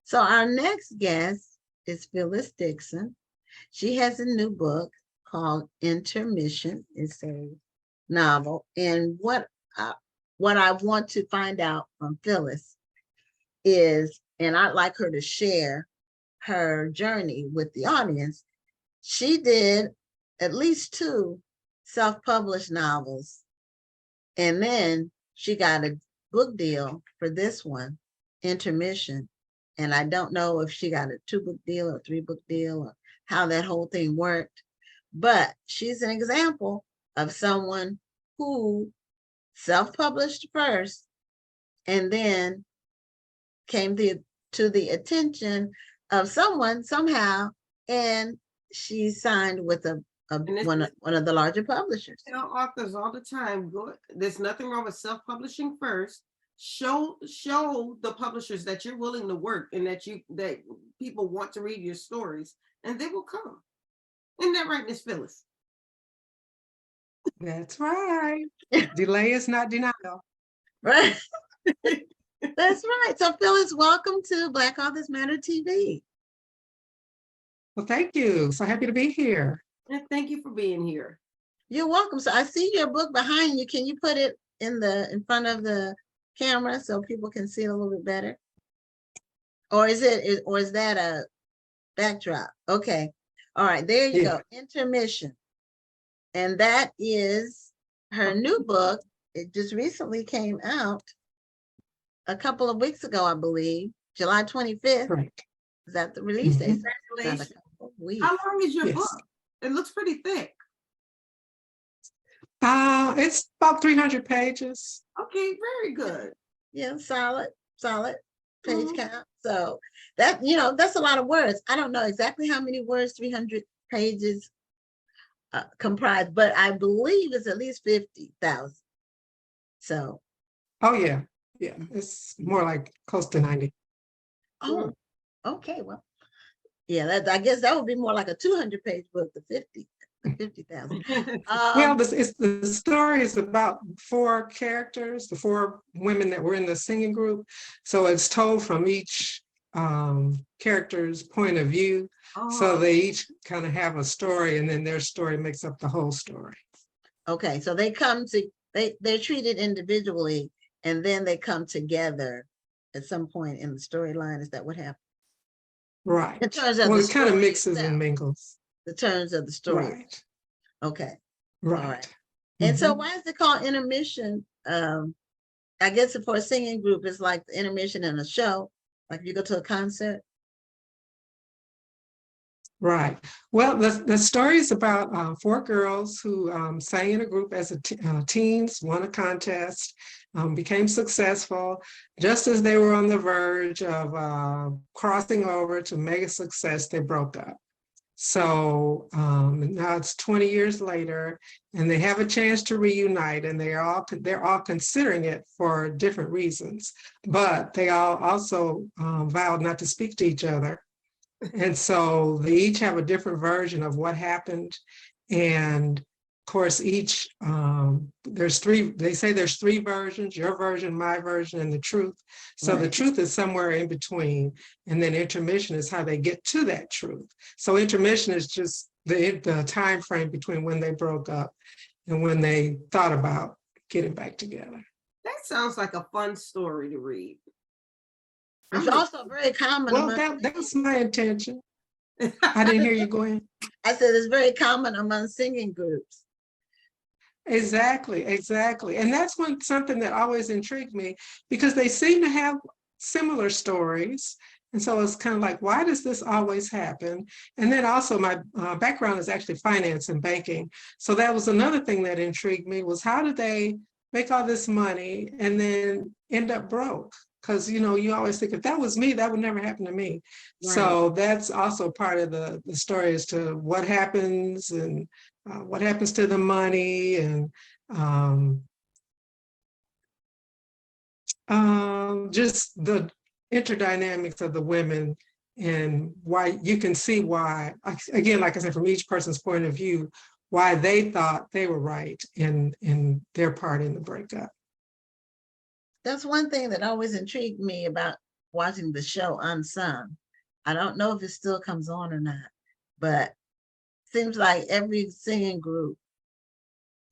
So our next guest is Phyllis Dixon. She has a new book called Intermission. It's a novel. And what I want to find out from Phyllis is, and I'd like her to share her journey with the audience. She did at least 2 self-published novels, and then she got a book deal for this one, Intermission. And I don't know if she got a 2-book deal or 3-book deal or how that whole thing worked, but she's an example of someone who self-published first and then came to the attention of someone somehow, and she signed with one of the larger publishers. I tell authors all the time, there's nothing wrong with self-publishing first. Show the publishers that you're willing to work and that people want to read your stories, and they will come. Isn't that right, Miss Phyllis? That's right. Delay is not denial. Right. That's right. So Phyllis, welcome to Black Authors Matter TV. Well, thank you. So happy to be here. And thank you for being here. You're welcome. So I see your book behind you. Can you put it in front of the camera so people can see it a little bit better? Or is that a backdrop? Okay. All right, there you go. Intermission. And that is her new book. It just recently came out a couple of weeks ago, I believe, July 25th. Right. Is that the release date? Congratulations. How long is your book? It looks pretty thick. It's about 300 pages. Okay, very good. Yeah, solid page count. So that's a lot of words. I don't know exactly how many words 300 pages comprise, but I believe it's at least 50,000. So. Oh yeah, it's more like close to 90. Oh, okay. Well, yeah, I guess that would be more like a 200-page book, the 50,000. Well, the story is about 4 characters, the 4 women that were in the singing group. So it's told from each character's point of view. So they each kind of have a story, and then their story makes up the whole story. Okay, so they're treated individually, and then they come together at some point in the storyline. Is that what happened? Right. In terms of it kind of mixes and mingles. The terms of the story. Right. Okay. Right. All right. And so why is it called intermission? I guess for a singing group, it's like the intermission in a show, like you go to a concert. Right. Well, the story is about 4 girls who sang in a group as teens, won a contest, became successful. Just as they were on the verge of crossing over to mega success, they broke up. So now it's 20 years later, and they have a chance to reunite, and they're all considering it for different reasons. But they all also vowed not to speak to each other. And so they each have a different version of what happened. And of course, each, they say there's 3 versions, your version, my version, and the truth. So the truth is somewhere in between. And then intermission is how they get to that truth. So intermission is just the time frame between when they broke up and when they thought about getting back together. That sounds like a fun story to read. It's also very common. Well, that was my intention. I didn't hear you go in. I said it's very common among singing groups. Exactly. And that's something that always intrigued me, because they seem to have similar stories. And so it's kind of like, why does this always happen? And then also my background is actually finance and banking. So that was another thing that intrigued me, was how did they make all this money and then end up broke? Because, you always think, if that was me, that would never happen to me. Right. So that's also part of the story as to what happens and what happens to the money, and just the interdynamics of the women, and why you can see why, again, like I said, from each person's point of view, why they thought they were right in their part in the breakup. That's one thing that always intrigued me about watching the show Unsung. I don't know if it still comes on or not, but seems like every singing group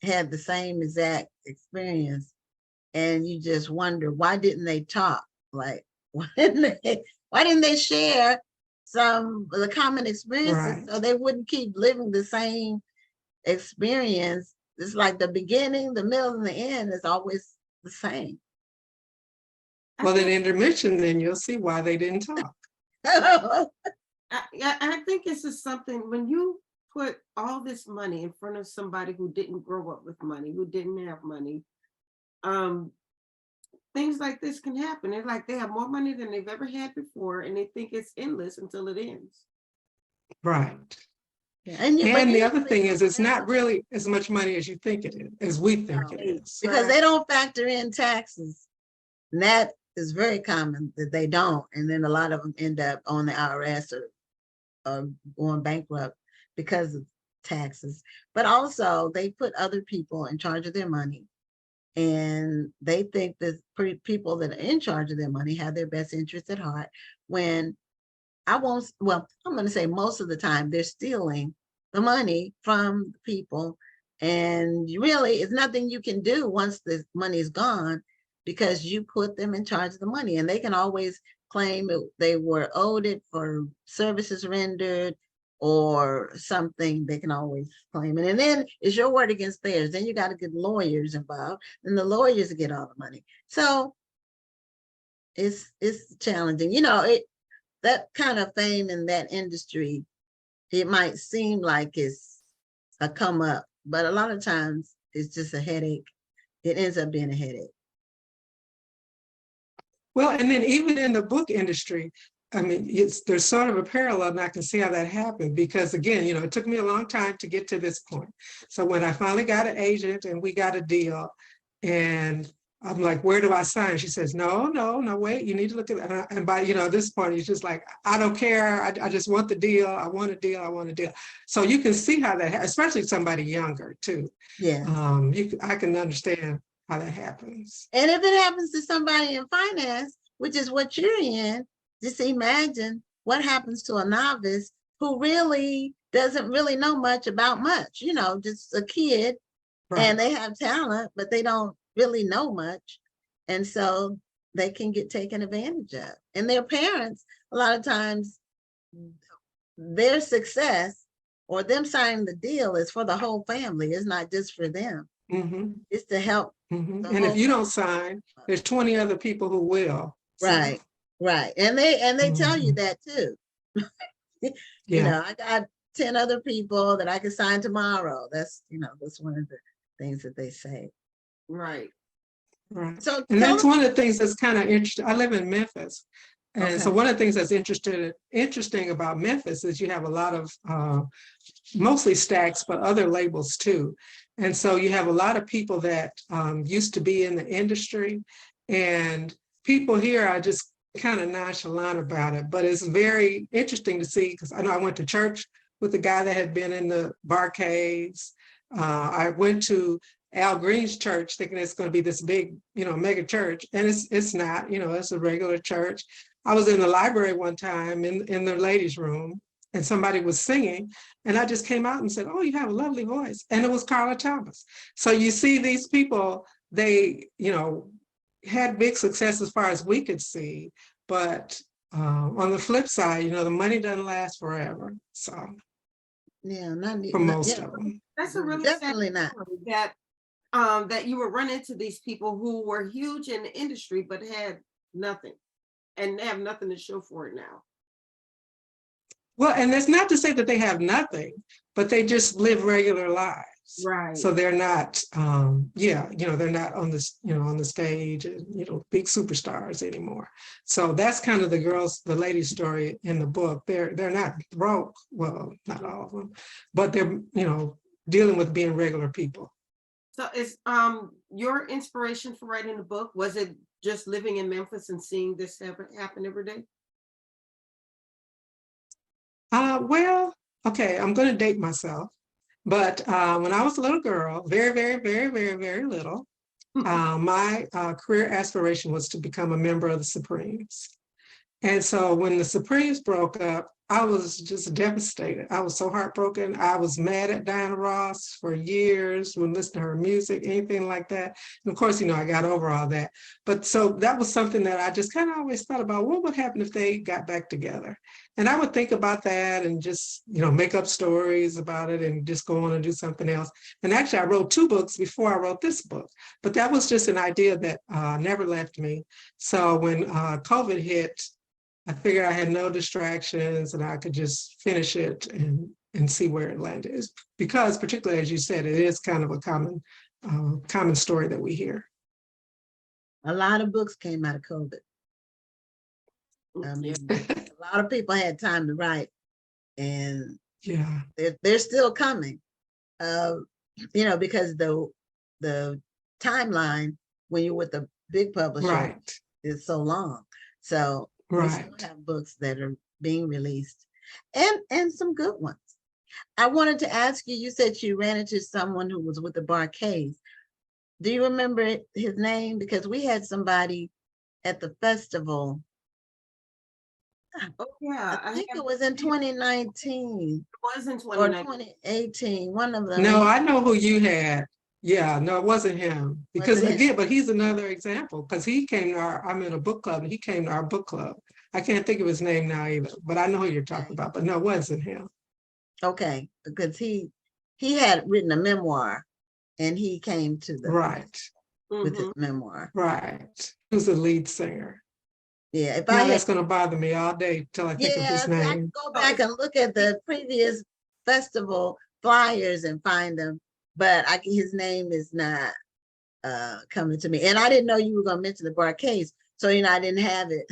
had the same exact experience. And you just wonder, why didn't they talk? Like, why didn't they share some of the common experiences Right. so they wouldn't keep living the same experience? It's like the beginning, the middle, and the end is always the same. Well, in intermission, then you'll see why they didn't talk. I think it's just something when you put all this money in front of somebody who didn't grow up with money, who didn't have money, things like this can happen. It's like they have more money than they've ever had before, and they think it's endless until it ends. Right. Yeah, And the other usually thing is, it's someone not else- really as much money as you think it is, as we think it Right. is. because they don't factor in taxes. And that is very common that they don't. And then a lot of them end up on the IRS or going bankrupt because of taxes. But also they put other people in charge of their money. And they think that people that are in charge of their money have their best interest at heart, when I'm going to say most of the time they're stealing the money from the people. And really, it's nothing you can do once the money is gone, because you put them in charge of the money, and they can always claim they were owed it for services rendered or something. They can always claim it. And then it's your word against theirs. Then you got to get lawyers involved, and the lawyers get all the money. So it's challenging. That kind of fame in that industry, it might seem like it's a come up, but a lot of times it's just a headache. It ends up being a headache. Well, and then even in the book industry, I mean, there's sort of a parallel, and I can see how that happened because, again, it took me a long time to get to this point. So when I finally got an agent and we got a deal, and I'm like, where do I sign? She says, no, wait, you need to look at that. And by, this point, he's just like, I don't care. I just want the deal. I want a deal. I want a deal. So you can see how that, especially somebody younger too. Yeah. I can understand how that happens. And if it happens to somebody in finance, which is what you're in, just imagine what happens to a novice who really doesn't really know much about much, just a kid. Right. And they have talent, but they don't really know much. And so they can get taken advantage of. And their parents, a lot of times, their success or them signing the deal is for the whole family. It's not just for them. Mm-hmm. It's to help. Mm-hmm. And if you don't sign, there's 20 other people who will. So. Right. And they tell you that too. Yeah. I got 10 other people that I can sign tomorrow. That's one of the things that they say. Right. So, and that's one of the things that's kind of interesting. I live in Memphis. And so one of the things that's interesting about Memphis is you have a lot of mostly Stax, but other labels too. And so you have a lot of people that used to be in the industry, and people here are just kind of nonchalant about it. But it's very interesting to see, because I know I went to church with a guy that had been in the bar caves. I went to Al Green's church thinking it's going to be this big, mega church. And it's not, it's a regular church. I was in the library one time in the ladies' room, and somebody was singing, and I just came out and said, "Oh, you have a lovely voice." And it was Carla Thomas. So you see these people, they, had big success as far as we could see, but on the flip side, the money doesn't last forever. So yeah, for most of them. That's a really definitely sad not that you would run into these people who were huge in the industry but had nothing, and they have nothing to show for it now. Well, and that's not to say that they have nothing, but they just live regular lives. Right. So they're not, they're not on this, on the stage and, big superstars anymore. So that's kind of the ladies' story in the book. They're not broke, well, not all of them, but they're, dealing with being regular people. So is your inspiration for writing the book, was it just living in Memphis and seeing this happen every day? Well, okay, I'm going to date myself. But when I was a little girl, very, very, very, very, very little, my career aspiration was to become a member of the Supremes. And so when the Supremes broke up, I was just devastated. I was so heartbroken. I was mad at Diana Ross for years, wouldn't listen to her music, anything like that. And of course, I got over all that. But so that was something that I just kind of always thought about, what would happen if they got back together? And I would think about that and just, make up stories about it and just go on and do something else. And actually, I wrote 2 books before I wrote this book, but that was just an idea that never left me. So when COVID hit, I figured I had no distractions and I could just finish it and see where it landed. Because particularly, as you said, it is kind of a common story that we hear. A lot of books came out of COVID. I mean, a lot of people had time to write, and Yeah. they're still coming. Because the timeline when you're with a big publisher Right. is so long. So we still Right. have books that are being released, and some good ones. I wanted to ask you, you said you ran into someone who was with the Barcades. Do you remember his name? Because we had somebody at the festival. Oh, yeah. I think it was in 2019 It was in or 2019. 2018, one of them. No, I know who you had. Yeah, no, it wasn't him. Because Wasn't him. again, but he's another example because he came to I'm in a book club and he came to our book club. I can't think of his name now either, but I know who you're talking about, but no, it wasn't him. Okay, because he had written a memoir and he came to the Right, with his Mhm. memoir. right. Who's the lead singer? Yeah, if Now I that's had, going to bother me all day till I think of his yeah, see, I can name. go back and look at the previous festival flyers and find them, but his name is not coming to me. And I didn't know you were going to mention the Barcades, so I didn't have it.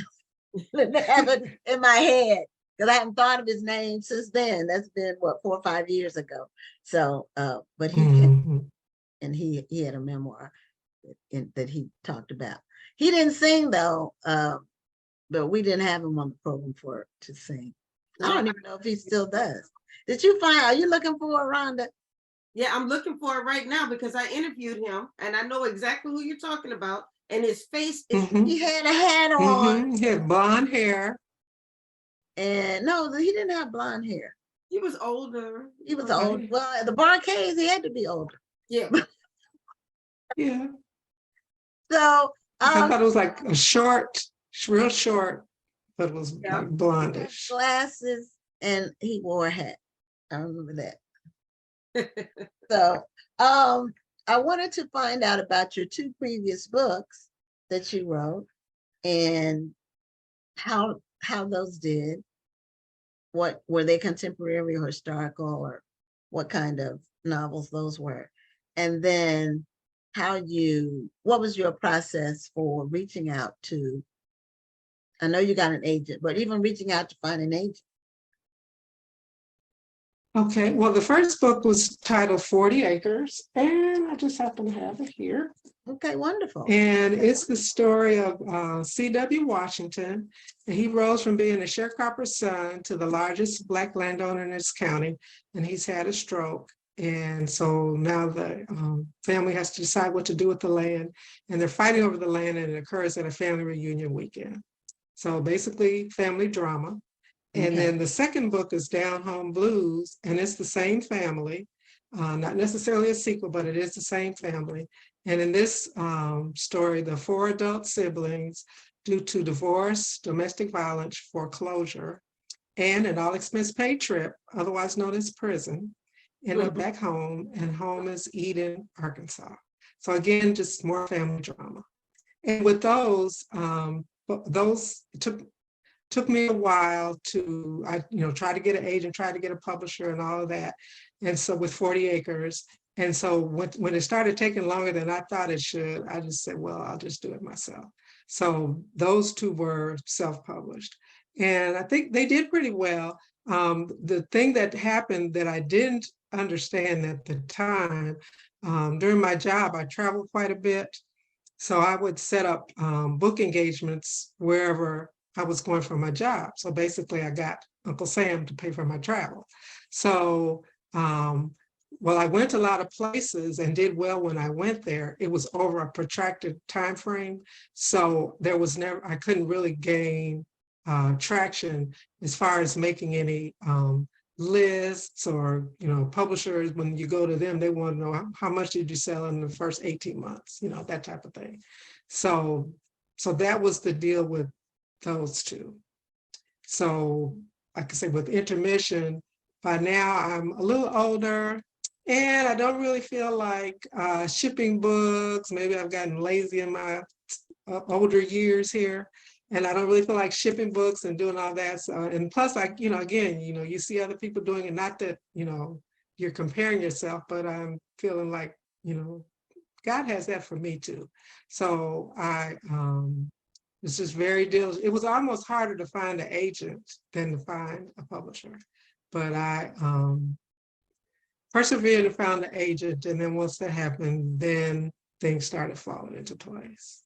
Didn't have it in my head because I haven't thought of his name since then. That's been what, 4 or 5 years ago. So, but he came Mhm. and he had a memoir that he talked about. He didn't sing though, but we didn't have him on the program to sing. I don't even know if he still does. Are you looking for it, Rhonda? Yeah, I'm looking for it right now because I interviewed him and I know exactly who you're talking about. And his face is, Mhm. He had a hat on, Mhm. He had blonde hair. and no, he didn't have blonde hair. he was older. He was Okay. old. Well, at the Barcades, he had to be older. Yeah. Yeah. So, I thought it was like a short, real short, but it was Yeah. like he had blondish. glasses and he wore a hat. I remember that. So, I wanted to find out about your 2 previous books that you wrote and how those did. What were they, contemporary or historical, or what kind of novels those were? And then what was your process for reaching out to, I know you got an agent, but even reaching out to find an agent? Okay, well, the first book was titled 40 Acres, and I just happen to have it here. Okay, wonderful. And it's the story of C.W. Washington. And he rose from being a sharecropper's son to the largest Black landowner in his county, and he's had a stroke. And so now the family has to decide what to do with the land, and they're fighting over the land, and it occurs at a family reunion weekend. So basically, family drama. And Okay. then the second book is Down Home Blues, and it's the same family, not necessarily a sequel, but it is the same family. And in this story, the 4 adult siblings, due to divorce, domestic violence, foreclosure, and an all-expense paid trip, otherwise known as prison, end up back home, and home is Eden, Arkansas. So again, just more family drama. And with those took me a while to, try to get an agent, try to get a publisher and all of that. And so with 40 Acres. And so when it started taking longer than I thought it should, I just said, well, I'll just do it myself. So those 2 were self-published. And I think they did pretty well. The thing that happened that I didn't understand at the time, during my job, I traveled quite a bit. So I would set up book engagements wherever I was going for my job. So basically, I got Uncle Sam to pay for my travel. So, well, I went a lot of places and did well when I went there. It was over a protracted time frame. So there was never, I couldn't really gain traction as far as making any lists or, publishers. When you go to them, they want to know how much did you sell in the first 18 months, that type of thing. So that was the deal with those two. So like I said, with intermission, by now I'm a little older and I don't really feel like shipping books. Maybe I've gotten lazy in my older years here, and I don't really feel like shipping books and doing all that. So, and plus, like, again, you see other people doing it, not that, you're comparing yourself, but I'm feeling like, God has that for me too. So it's just very diligent. It was almost harder to find an agent than to find a publisher. But I persevered and found an agent. And then once that happened, then things started falling into place.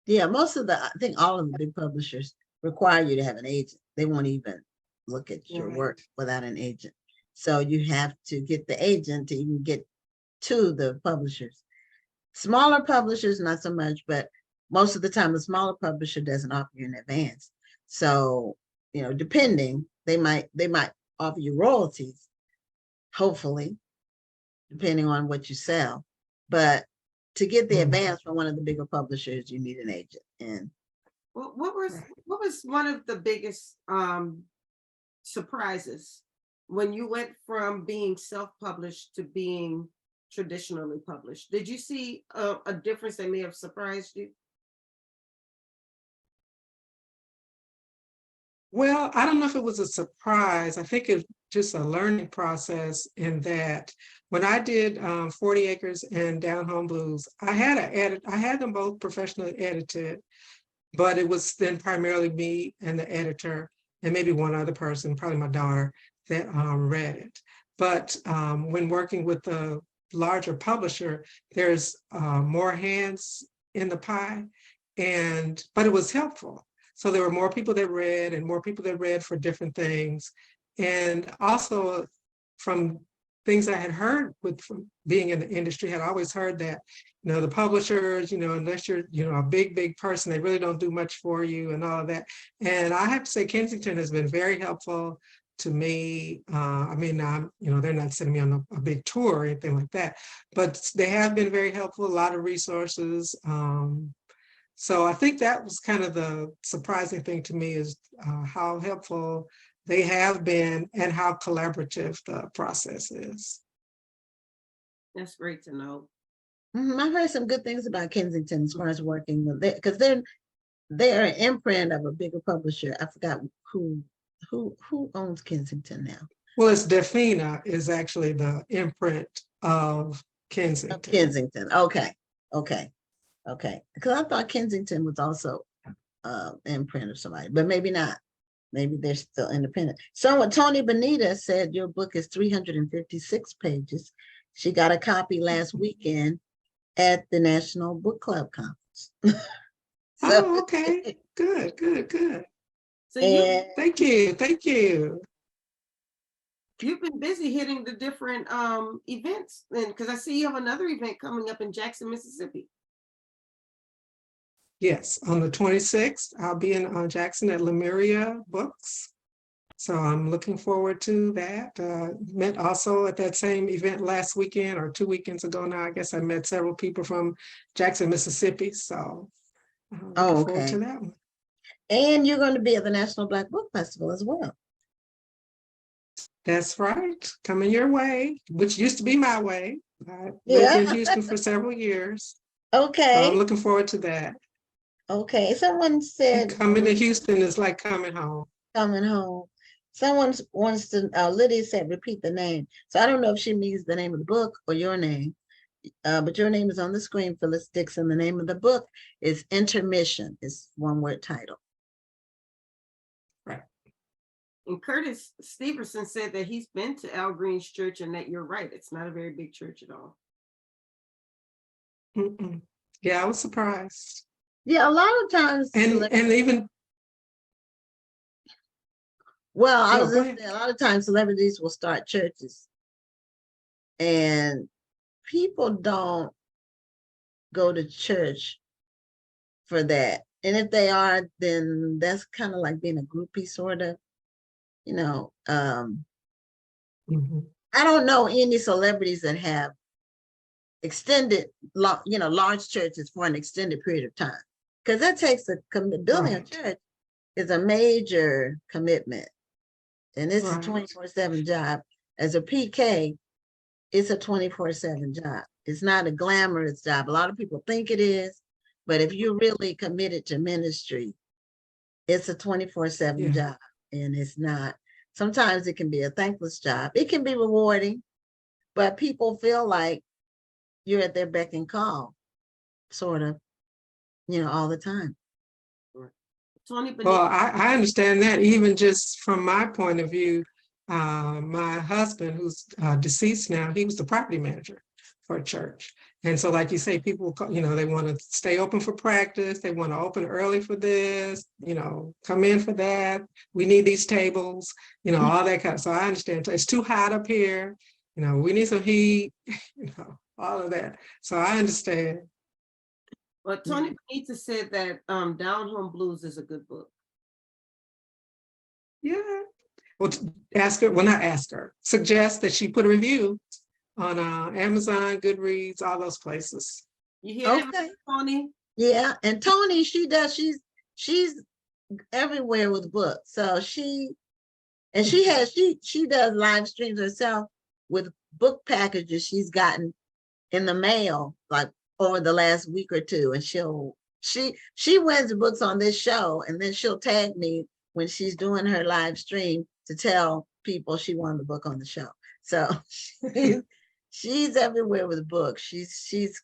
Yeah, I think all of the big publishers require you to have an agent. They won't even look at your work without an agent. So you have to get the agent to even get to the publishers. Smaller publishers, not so much, but most of the time, a smaller publisher doesn't offer you in advance. So, depending, they might offer you royalties, hopefully, depending on what you sell. But to get the advance from one of the bigger publishers, you need an agent. And what was one of the biggest surprises when you went from being self-published to being traditionally published? Did you see a difference that may have surprised you? Well, I don't know if it was a surprise. I think it's just a learning process in that when I did 40 Acres and Down Home Blues, I had them both professionally edited, but it was then primarily me and the editor and maybe one other person, probably my daughter, that read it. But when working with the larger publisher, there's more hands in the pie, but it was helpful. So there were more people that read and more people that read for different things. And also from things I had heard from being in the industry, had always heard that, the publishers, unless you're, a big person, they really don't do much for you and all of that. And I have to say, Kensington has been very helpful to me. I mean, they're not sending me on a big tour or anything like that, but they have been very helpful, a lot of resources. So I think that was kind of the surprising thing to me is how helpful they have been and how collaborative the process is. That's great to know. I've heard some good things about Kensington as far as working with it, because they're an imprint of a bigger publisher. I forgot who owns Kensington now. Well, it's Defina is actually the imprint of Kensington. Okay. Because I thought Kensington was also imprint of somebody, but maybe not. Maybe they're still independent. So Tony Benita said your book is 356 pages. She got a copy last weekend at the National Book Club Conference. Oh, okay. Good. So thank you. You've been busy hitting the different events, and because I see you have another event coming up in Jackson, Mississippi. Yes, on the 26th, I'll be in Jackson at Lemuria Books. So I'm looking forward to that. Met also at that same event last weekend or 2 weekends ago now. I guess I met several people from Jackson, Mississippi. So looking forward to that one. And you're going to be at the National Black Book Festival as well. That's right. Coming your way, which used to be my way. I lived in Houston for several years. Okay. So I'm looking forward to that. Okay. Someone said coming to Houston is like coming home. Coming home. Someone wants to, Lydia said, repeat the name. So I don't know if she means the name of the book or your name, but your name is on the screen, Phyllis Dixon. The name of the book is Intermission. It's one word title. Right. And Curtis Stevenson said that he's been to Al Green's church and that you're right. It's not a very big church at all. Yeah, I was surprised. Yeah, a lot of times. And even. Well, I was just saying, a lot of times celebrities will start churches and people don't go to church for that. And if they are, then that's kind of like being a groupie, sort of, you know. Mhm. I don't know any celebrities that have extended, large churches for an extended period of time. Because that takes building a Right. church is a major commitment. And it's a Right. 24/7 job. As a PK, it's a 24/7 job. It's not a glamorous job. A lot of people think it is, but if you're really committed to ministry, it's a 24/7 Yeah. job. And it's not, sometimes it can be a thankless job. It can be rewarding, but people feel like you're at their beck and call, sort of, all the time. Tony, Well, I understand that even just from my point of view, my husband, who's deceased now, he was the property manager for a church. And so, like you say, people, they want to stay open for practice. They want to open early for this, come in for that. We need these tables, all that kind of. So I understand. It's too hot up here. We need some heat, all of that. So I understand. well, Tony Benita said that Down Home Blues is a good book. Yeah. Well, ask her, well, not ask her, suggest that she put a review on Amazon, Goodreads, all those places. You hear that, Okay. Tony? Yeah. And Tony, she's everywhere with books. So she does live streams herself with book packages she's gotten in the mail, like over the last week or two. And she wins books on this show, and then she'll tag me when she's doing her live stream to tell people she won the book on the show. So she's everywhere with books. She's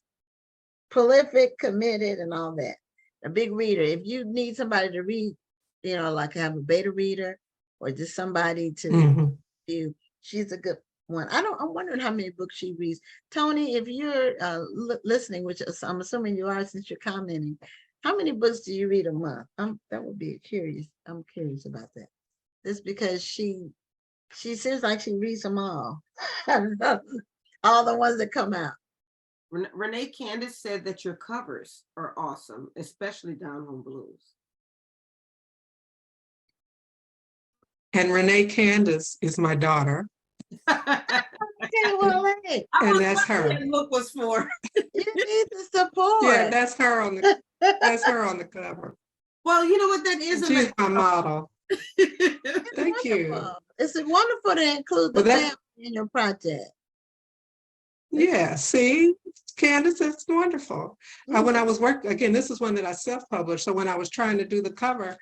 prolific, committed, and all that. A big reader. If you need somebody to read, like have a beta reader or just somebody to do, she's a good one. I'm wondering how many books she reads. Tony, if you're listening, which I'm assuming you are since you're commenting, how many books do you read a month? That would be curious. I'm curious about that. Just because she seems like she reads them all. All the ones that come out. Renee Candace said that your covers are awesome, especially Down Home Blues. And Renee Candace is my daughter. Okay, well, hey, And that's her. That look was for. You need the support. Yeah, that's her on the cover. Well, you know what that is. She's my model. Thank you. It's wonderful to include the family in your project. Yeah, see, Candace, it's wonderful. When I was working, again, this is one that I self-published. So when I was trying to do the cover,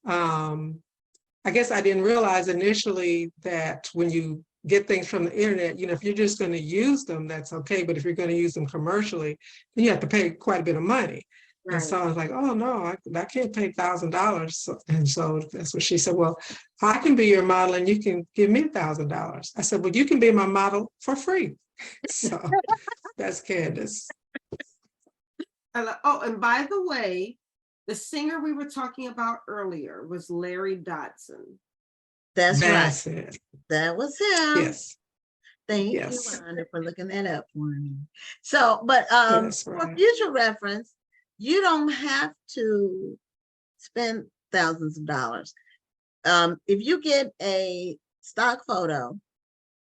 I guess I didn't realize initially that when you get things from the internet, if you're just going to use them, that's okay. But if you're going to use them commercially, then you have to pay quite a bit of money. Right. And so I was like, oh no, I can't pay $1,000. And so that's what she said. Well, I can be your model and you can give me $1,000. I said, well, you can be my model for free. So that's Candace. Oh, and by the way, the singer we were talking about earlier was Larry Dodson. That's right. It. That was him. Yes. Thank you, Wanda, for looking that up for me. So, but for future reference, you don't have to spend thousands of dollars. If you get a stock photo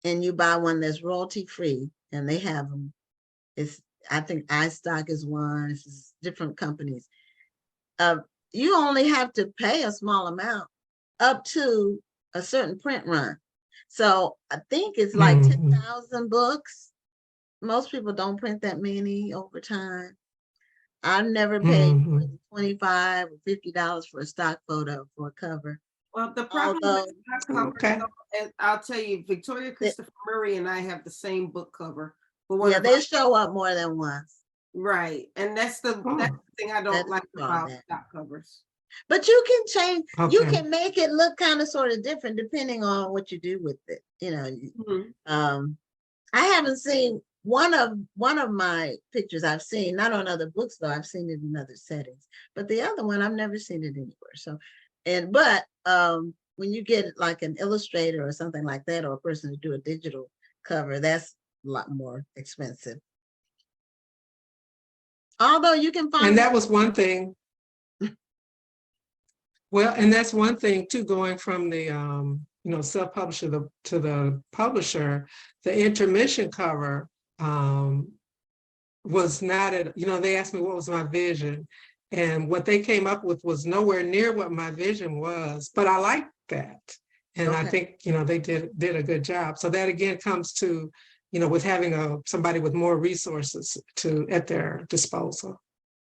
and you buy one that's royalty free, and they have them, I think iStock is one, it's different companies. You only have to pay a small amount up to a certain print run. So I think it's like 10,000 books. Most people don't print that many over time. I've never paid more than $25 or $50 for a stock photo for a cover. Well, the problem with stock cover, and I'll tell you, Victoria Christopher Murray and I have the same book cover. Yeah, they show up more than once. Right. And that's the thing I don't like about stock covers. But you can change, you can make it look kind of sort of different depending on what you do with it. I haven't seen one of my pictures I've seen, not on other books though, I've seen it in other settings. But the other one, I've never seen it anywhere. So, but when you get like an illustrator or something like that, or a person to do a digital cover, that's a lot more expensive. Although you can find. And that was one thing. Well, and that's one thing too, going from the, self-publisher to the publisher, the intermission cover, was not they asked me what was my vision, and what they came up with was nowhere near what my vision was, but I liked that. And I Okay. think, they did a good job. So that again comes to, with having somebody with more resources at their disposal.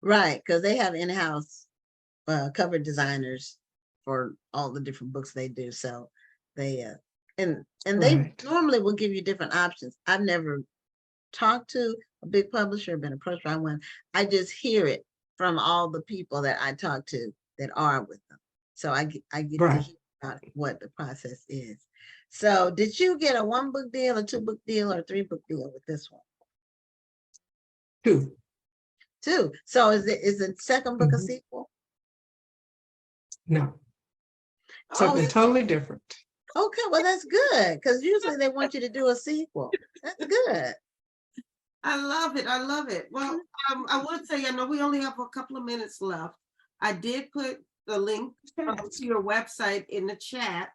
Right, because they have in-house cover designers for all the different books they do. So they and they Right. normally will give you different options. I've never talked to a big publisher, been approached by one. I just hear it from all the people that I talk to that are with them. So I get to Right. hear about what the process is. So did you get a 1-book deal, a 2-book deal, or a 3-book deal with this one? 2. 2. So is the second book a Mhm. sequel? No, Oh, something totally different. okay, well, that's good, because usually they want you to do a sequel. That's good. I love it. I love it. Well, I would say, I know we only have a couple of minutes left. I did put the link to your website in the chat.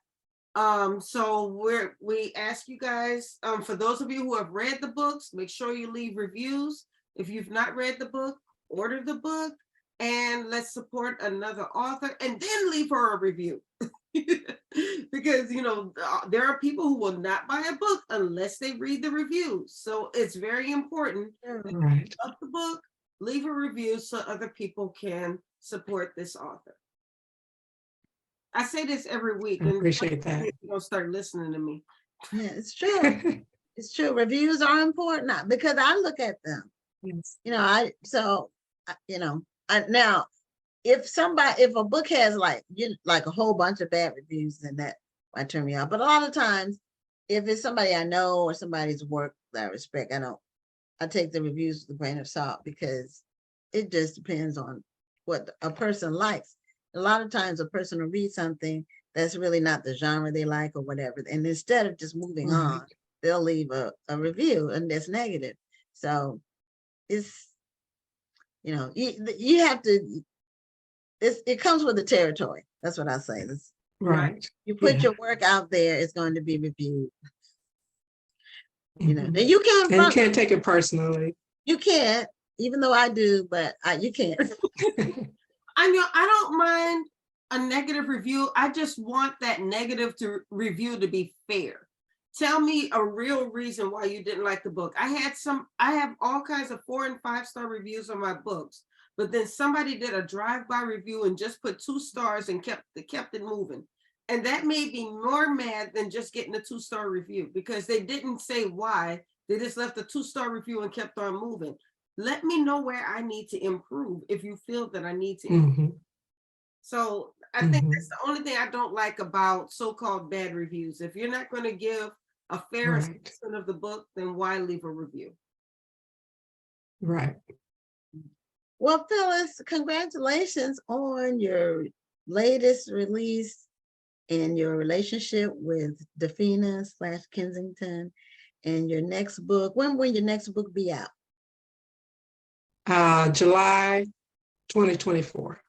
So we ask you guys, for those of you who have read the books, make sure you leave reviews. If you've not read the book, order the book, and let's support another author, and then leave her a review. Because there are people who will not buy a book unless they read the reviews. So it's very important that you Right. love the book, leave a review so other people can support this author. I say this every week, I and appreciate that. you're gonna start listening to me. Yeah, it's true. It's true. Reviews are important because I look at them. Yes. Now if a book has like a whole bunch of bad reviews, then that might turn me off. But a lot of times, if it's somebody I know or somebody's work that I respect, I take the reviews with a grain of salt, because it just depends on what a person likes. A lot of times a person will read something that's really not the genre they like or whatever, and instead of just moving on, Right. they'll leave a review and that's negative. So it's you have to, it comes with the territory. That's what I say. Right. You put Yeah. your work out there, it's going to be reviewed. Mhm. And you can't And you can't take it personally. you can't, even though I do, but you can't. I don't mind a negative review. I just want that negative review to be fair. Tell me a real reason why you didn't like the book. I have all kinds of 4 and 5-star reviews on my books, but then somebody did a drive-by review and just put 2 stars and kept it moving. And that made me more mad than just getting a 2-star review, because they didn't say why. They just left a 2-star review and kept on moving. Let me know where I need to improve if you feel that I need to improve. Mm-hmm. So I think that's the only thing I don't like about so-called bad reviews. If you're not going to give a fair assessment of the book, then why leave a review? Right. Well, Phyllis, congratulations on your latest release and your relationship with Dafina/Kensington, and your next book. When will your next book be out? July 2024.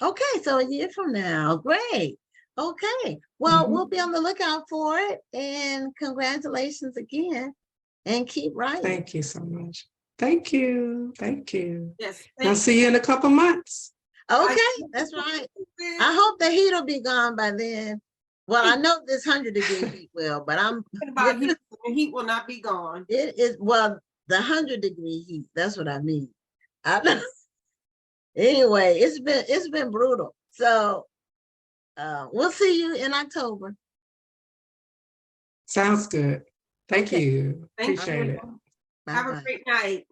Okay, so a year from now. Great. Okay. Well, we'll be on the lookout for it. And congratulations again. And keep writing. Thank you so much. Thank you. Thank you. Yes. I'll see you in a couple months. Okay, that's right. I hope the heat will be gone by then. Well, I know this 100-degree heat will, but about heat. The heat will not be gone. It is, well, the 100-degree heat. That's what I mean. Anyway, it's been brutal. So we'll see you in October. Sounds good. Thank you. Thank Appreciate you. it. Have a great night.